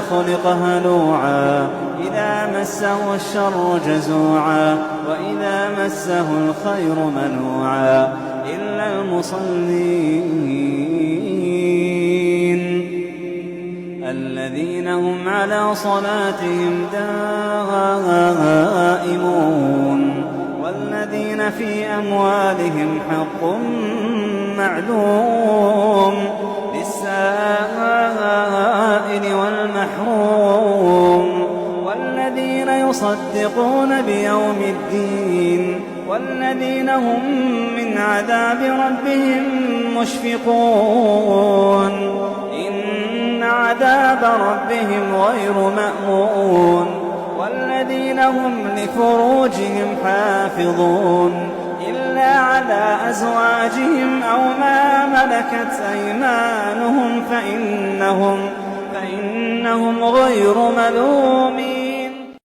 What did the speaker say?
خلق هلوعا إذا مسه الشر جزوعا وإذا مسه الخير منوعا إلا المصلين الذين هم على صلاتهم دائمون والذين في أموالهم حق معلوم للسائل والمحروم والذين يصدقون بيوم الدين والذين هم من عذاب ربهم مشفقون إن عذاب ربهم غير مأمون والذين هم لفروجهم حافظون إلا على أزواجهم أو ما ملكت أيمانهم فإنهم غير ملومين